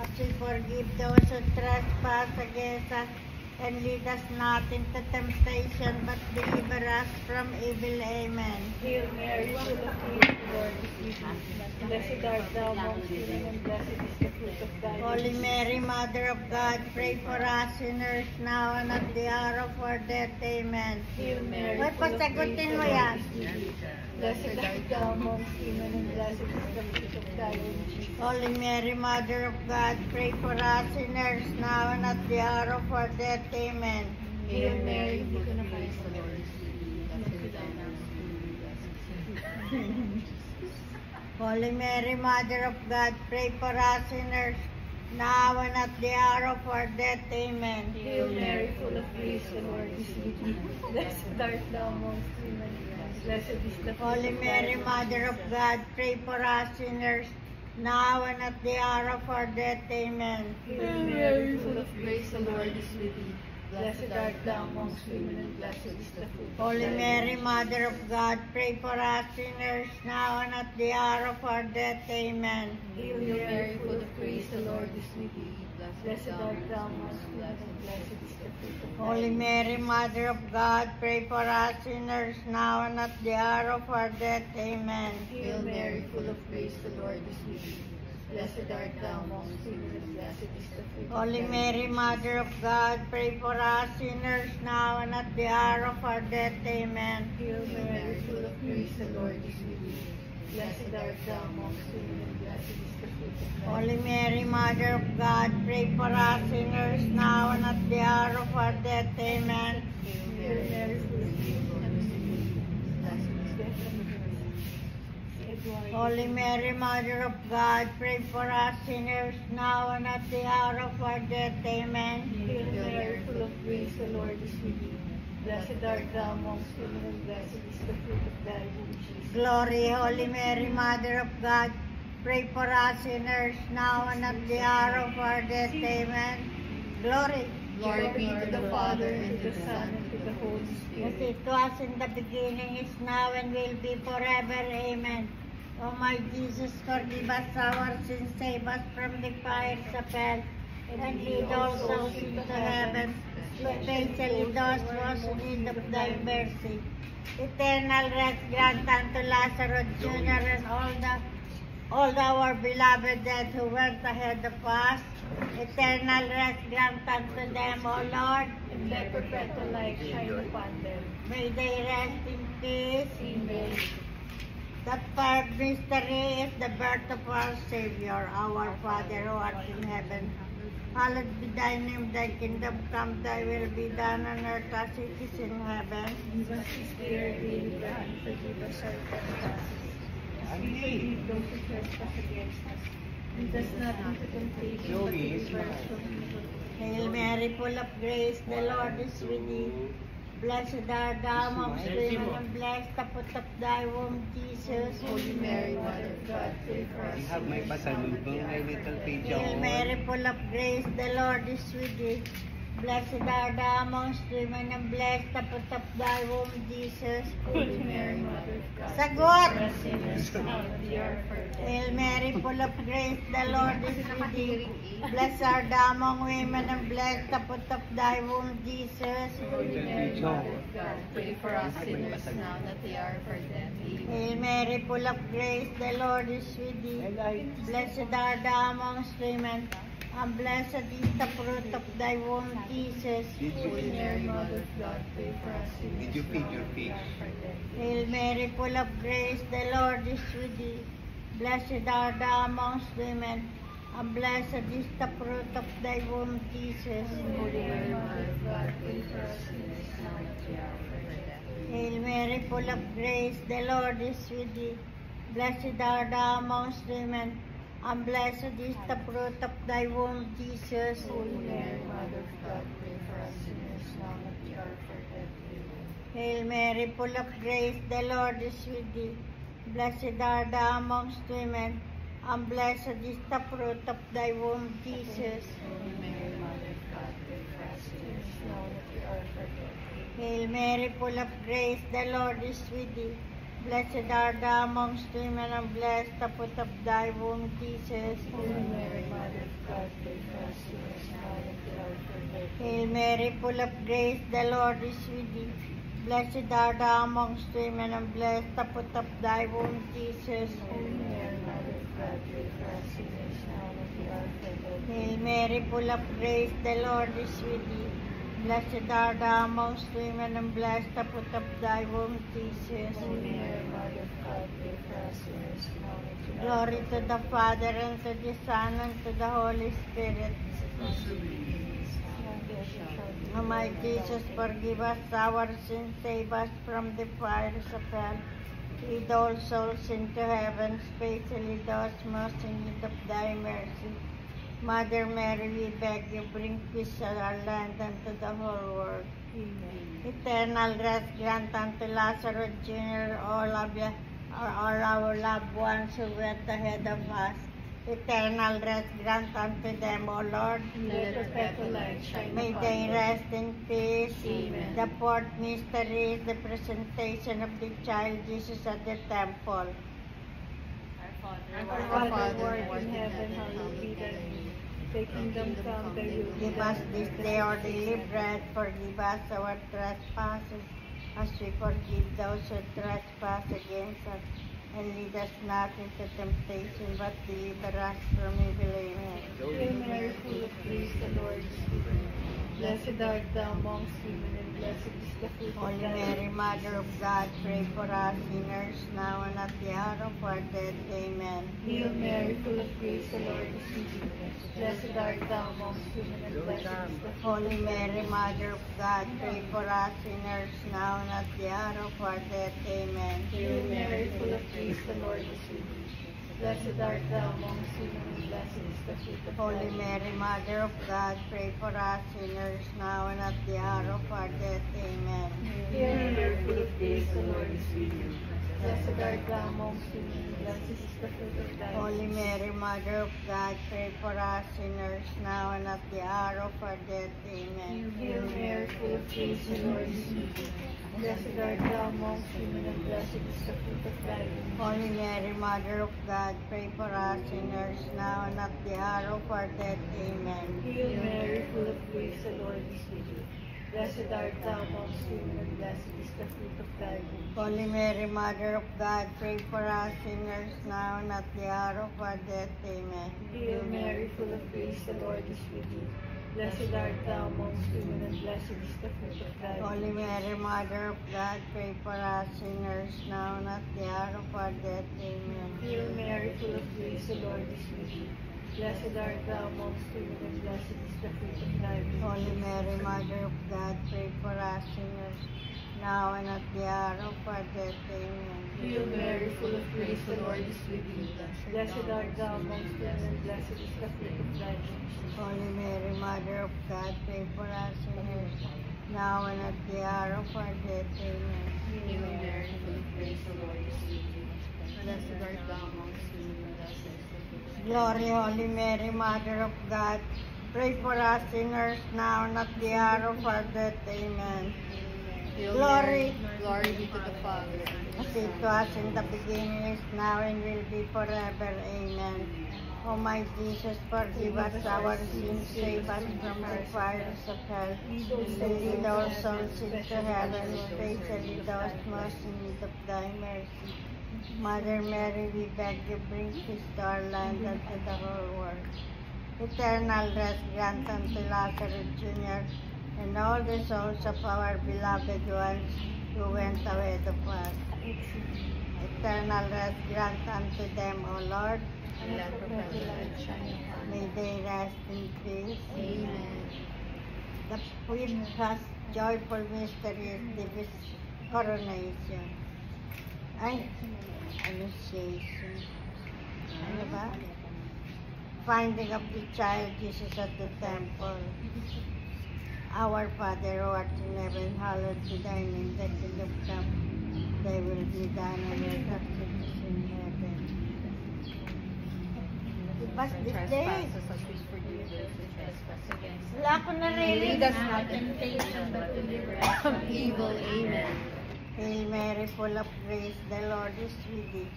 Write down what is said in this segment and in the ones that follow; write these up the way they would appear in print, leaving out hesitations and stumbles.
as we forgive those who trespass against us, and lead us not into temptation, but deliver us from evil. Amen. Hail Mary, full of grace, the Lord is with thee. Blessed art thou amongst women, and blessed is the fruit of thy womb. Holy Mary, Mother of God, pray for us sinners now and at the hour of our death. Amen. Hail Mary, Uy, full of grace, pasagutin the mo Lord yan. is with thee. Blessed art thou amongst women, and blessed is the fruit of thy womb, Jesus. Holy Mary, Mother of God, pray for us sinners now and at the hour of our death. Amen. Hail Mary, full of grace, The Lord is with thee. Blessed art thou amongst women, blessed is the fruit of thy womb, Jesus. Holy Mary, Mother of God, pray for us sinners now and at the hour of our death. Amen. Hail Mary, full of grace, the Lord is with thee. Blessed art thou amongst women, blessed is the fruit Holy of thy Mary, womb, Mother of Jesus. God, pray for us sinners now and at the hour of our death. Amen. Hail Mary, full of grace, the Lord is with thee. Blessed art thou amongst women, and blessed is the fruit of Holy thy Mary, womb, Mother of God, pray for us sinners now and at the hour of our death. Amen. Hail Mary, full of grace, the Lord is with thee. Blessed art thou amongst women, and blessed is the fruit of thy Holy womb. Mary, Mother of God, pray for us sinners now and at the hour of our death. Amen. Hail Mary, full of grace, the Lord is with thee. Blessed art thou amongst women, and blessed is the fruit of Holy thy Mary, womb. Mother of God, pray for us sinners now and at the hour of our death. Amen. Hail Mary, full of grace, the Lord is with thee. Blessed art thou amongst women, and blessed is the fruit of thy Holy womb. Mary, Mother of God, pray for us sinners now and at the hour of our death. Amen. Hail Mary, full of grace, the Lord is with thee. Blessed is the fruit of thy womb. Holy Mary, Mother of God, pray for us sinners now and at the hour of our death. Amen. Hail Mary, full of grace, the Lord is with thee. Blessed art thou amongst women, and blessed is the fruit of thy womb, Jesus. Glory, Holy Mary, Mother of God, pray for us sinners now and at the hour of our death. Amen. Glory. Glory be to the Father, and to the Son, and to the Holy As Spirit. it was in the beginning, is now, and will be forever. Amen. O my Jesus, forgive us our sins, save us from the fires of hell, and lead all souls into heaven, especially those who are in need of thy mercy. Eternal rest grant unto Lazarus Jr. and all our beloved dead who went ahead of us. Eternal rest grant unto them, O Lord. And let perpetual light shine upon them. May they rest in peace. Amen. The third mystery is the birth of our Savior, our Father who art in heaven. Hallowed be thy name, thy kingdom come, thy will be done on earth as it is in heaven. Give us this day our daily bread, and forgive us our trespasses, as we forgive those who trespass against us. Lead us not into temptation, but deliver us from evil. Hail Mary, full of grace, the Lord is with thee. Blessed art thou amongst women, and blessed the fruit of thy womb, Jesus. Holy Mary, Mother of God, pray for us. We have my pasalubong kay Little Pigeon. Hail Mary, full of grace, the Lord is with thee. Blessed art thou amongst women, and blessed the fruit of thy womb, Jesus. Holy Mary, Mother of God, Sagot! pray for us sinners, now and at the hour of our death. Hail Mary, full of grace, the Lord is with thee. Blessed art thou among women, and blessed the fruit of thy womb, Jesus. Holy Mary, Mother of God, pray for us sinners, now and at the hour of our death. Amen. Hail Mary, full of grace, the Lord is with thee. Blessed art thou amongst women, and blessed is the fruit of thy womb, Jesus. Holy Mary, Mother of God, pray for us sinners, Did you feed now your and at the fish? hour of our death. Hail Mary, full of grace, the Lord is with thee. Blessed art thou amongst women, and blessed is the fruit of thy womb, Jesus. Holy Mary, Mother of God, pray for us sinners, now and at the hour of our death. Hail Mary, full of grace, the Lord is with thee. Blessed art thou amongst women, and blessed is the fruit of thy womb, Jesus. Holy Mary, Mother of God, pray for us sinners, now and at the hour of our death. Amen. Hail Mary, full of grace, the Lord is with thee. Blessed art thou amongst women, and blessed is the fruit of thy womb, Jesus. Holy Mary, Mother of God, pray for us sinners, now and at the hour of our death. Amen. Hail Mary, full of grace, the Lord is with thee. Blessed art thou amongst women, and blessed the fruit of thy womb, Jesus. Holy Mary, Mother of God, Hail Mary, full of grace, the Lord is with thee. Blessed art thou amongst women, and blessed the fruit of thy womb, Jesus. Holy Mary, Mother of God, pray for us sinners now and at the hour of our death. Hail Mary, full of grace, the Lord is with thee. Blessed art thou amongst women, and blessed the fruit of thy womb, Jesus. Holy Mary, Mother of God, pray for us sinners now and at the hour Glory to the Father, and to the Son, and to the Holy Spirit. O my Jesus, forgive us our sins, save us from the fires of hell. Lead all souls into heaven, especially those most in need of thy mercy. Mother Mary, we beg you, bring peace to our land and to the whole world. Amen. Eternal rest grant unto Lazarus Jr., all our loved ones who went ahead of us. Eternal rest grant unto them, O Lord. Let perpetual light shine May upon they them. rest in peace. Amen. The fourth mystery is the presentation of the child Jesus at the temple. Our Father, who art in heaven, hallowed be thy name. Thy kingdom come, thy will be Give us done. this day our daily bread. Forgive us our trespasses, as we forgive those who trespass against us. And lead us not into temptation, but deliver us from evil. Amen. Hail Mary, full of grace, the Lord is with thee. Blessed art thou amongst women, and blessed is the fruit of Holy thy Mary, womb. Mother of God, pray for us sinners now and at the hour of our death. Amen. Hail Mary, full of grace, the Lord is with thee. Blessed art thou amongst women, and blessed is the fruit Holy of thy Mary, womb. Mother of God, pray for us sinners now and at the hour of our death. Amen. Hail Mary, full of grace, the Lord is with thee. Blessed art thou amongst women, and blessed is the fruit of thy Holy womb. Mary, Mother of God, pray for us sinners now and at the hour of our death. Amen. Hail Mary, full of grace, the Lord is with thee. Blessed art thou amongst women, and blessed is the fruit of thy Holy womb. Mary, Mother of God, pray for us sinners now and at the hour of our death. Amen. Hail Mary, full of grace, the Lord is with thee. Blessed art thou amongst women, and blessed is the fruit of thy womb. Holy Mary, Mother of God, pray for us sinners now and at the hour of our death. Amen. Hail Mary, full of grace, the Lord is with thee. Blessed art thou amongst women, and blessed is the fruit of thy womb. Holy Mary, Mother of God, pray for us sinners now and at the hour of our death. Amen. Hail Mary, full of grace, the Lord is with thee. Blessed art thou amongst women, and blessed is the fruit of thy womb. Holy Mary, Mother of God, pray for us sinners now and at the hour of our death. Amen. Hail Mary, full of grace, the Lord is with thee. Blessed art thou amongst women, and blessed is the fruit of thy womb. Holy Mary, Mother of God, pray for us sinners now and at the hour of our death. Amen. Hail Mary, full of grace, the Lord is with thee. Blessed art thou amongst women, and blessed is the fruit of thy womb. Holy Mary, Mother of God, pray for us sinners now and at the hour of our death. Amen. Hail Mary, full of grace, the Lord is with thee. Blessed art thou amongst women, and blessed is the fruit of thy womb. Glory, Holy Mary, Mother of God, pray for us sinners now and at the hour of our death. Amen. Hail Glory. Mary, glory be to the Father. As it was in the beginning, is now, and will be forever. Amen. O my Jesus, forgive us our sins, save us from the fires of hell, and lead all souls into heaven, especially those most in need of thy mercy. Mother Mary, we beg you, bring peace to our land and to the whole world. Eternal rest grant unto Lazarus Jr. and all the souls of our beloved ones who went ahead of us. Eternal rest grant unto them, O Lord. And let perpetual light shine upon May they rest in peace. Amen. The fifth joyful mystery is the coronation. Ay, annunciation. Ano ba? Finding of the child Jesus at the temple. Our Father who art in heaven, hallowed be thy name. Thy kingdom come. Thy will be done on earth as it is in heaven. Give us this day. Trespasses as we forgive those who trespass against us. Wala ko naririnig. Lead us not into temptation, but deliver us from evil. Amen. Hail Mary, full of grace, the Lord is with thee.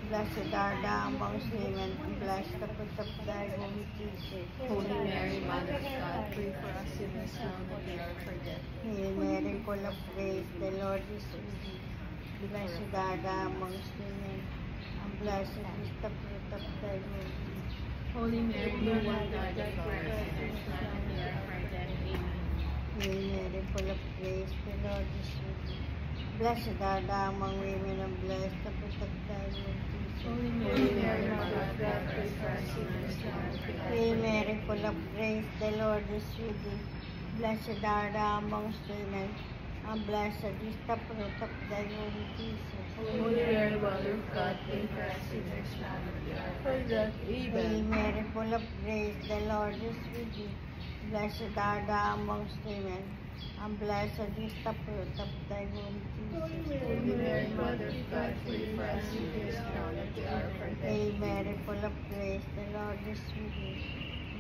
Blessed art thou amongst women, and blessed the fruit of thy womb, Jesus. Holy Mary, Mother of God, pray for us sinners now and at the hour of our death. Hail Mary, full of grace, the Lord is with thee. Blessed art thou amongst women, and blessed is the fruit of thy womb. Holy Mary, Mother of God, pray for us sinners now and at the hour of our death. Amen. Hail Mary, full of grace, the Lord is with thee. Blessed art thou among women, and blessed the fruit of thy womb, Jesus. Holy Mary, Mother of God, pray for us sinners now and at the hour of our Hail death. Mary, full of grace, the Lord is with thee. Blessed art thou amongst women, and blessed is the fruit of thy womb, Jesus. Holy Mary, Mother of God, pray for us sinners now and at the hour of our death. Hail Amen. Mary, full of grace, the Lord is with thee. Blessed art thou amongst women, and blessed is the fruit of thy womb, Jesus. Holy Mary, Mother of God, pray for us sinners now and at the hour of our death. Hail Mary, full of grace, the Lord is with thee.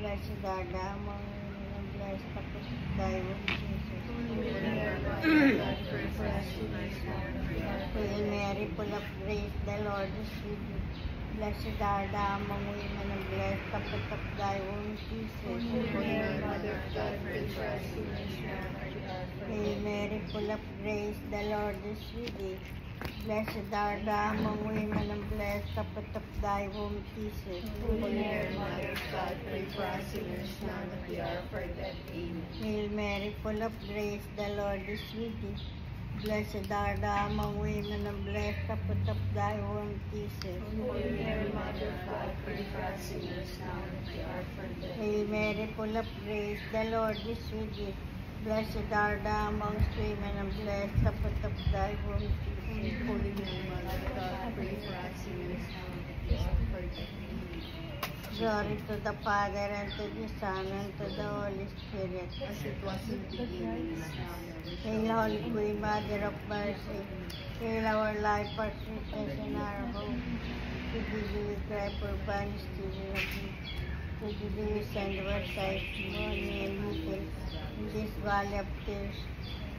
Blessed art thou among women, and blessed the fruit of thy womb, Jesus. Holy Mary, Mother of God, pray for us sinners now and at the hour of our Hail death. Mary, full of grace, the Lord is with thee. Blessed art thou among women, and blessed the fruit of thy womb, Jesus. Holy Mary, Mother of God, pray for us sinners now and at the hour of our Hail death. Mary, full of grace, the Lord is with thee. Blessed art thou among women, and blessed the fruit of thy womb, Jesus. Holy Mary, Mother of God, pray for us sinners now and at the hour of our death. Amen. Hail Mary, full of grace, the Lord is with thee. Blessed art thou among women, and blessed the fruit of thy womb, Jesus. Holy Mary, Mother of God, pray for us sinners now and at the hour of our death. Hail Mary, full of grace, the Lord is with thee. Blessed art thou amongst women, and blessed the fruit of thy womb, Jesus. Holy Mary, Mother of God, pray for us sinners now and at the hour of our death. Amen. Glory to the Father, and to the Son, and to the Holy Spirit. As it was in the beginning, is now and ever shall Hail, be. Holy Queen, Mother of Mercy. Hail our life, our sweetness, and our hope. To thee do we cry, poor banished children of Eve. To thee do we send our sighs, mourning and weeping in this valley of tears.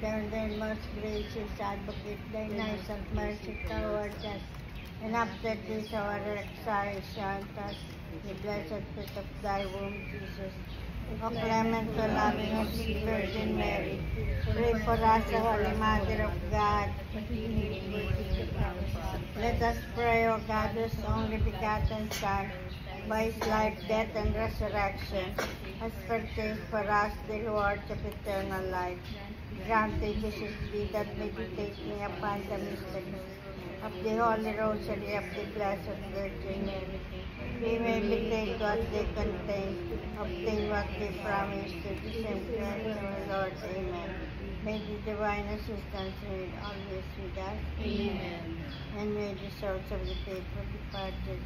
Turn then, most gracious Advocate, thine eyes of mercy towards us, and after this our exile grant us the blessed fruit of thy womb, Jesus. O clement, O loving, O sweet Virgin Mary, pray for us, O Holy Mother of God. Let us pray, O God, whose only begotten Son, by his life, death, and resurrection, has purchased for us the rewards of eternal life. Grant this thee that meditating upon the mysteries of the Holy Rosary of the Blessed Virgin Mary, we may meditate what they contain, obtain what they promise, to the same Christ our Lord. Amen. May the divine assistance remain always with us. Amen. And may the souls of the faithful departed,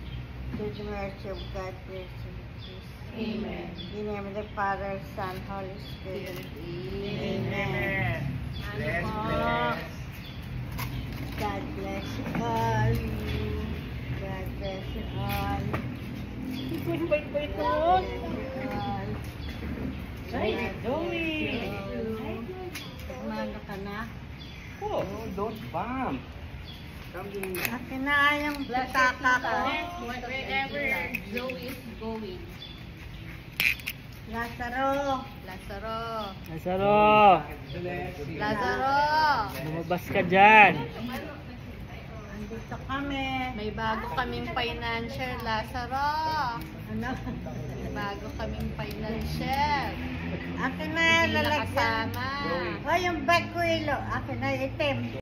through the mercy of God, rest in peace. Amen. In the name of the Father, Son, Holy Spirit. Amen. God bless you all. God bless you all. Bait-bait mo. Ay, Joey! Kumano ka na? Oh, don't bump. Come in. Akin na yung pitaka ko. Wherever Joey is going. Lazaro. Lazaro. Lazaro, Bless you. Lazaro. lumabas ka dyan. Andito kami. May bago kaming financial, Lazaro. Ano? May bago kaming financial. Akin na Hindi lalagyan. nakasama. O, yung bag ko ilo. Akin na itim.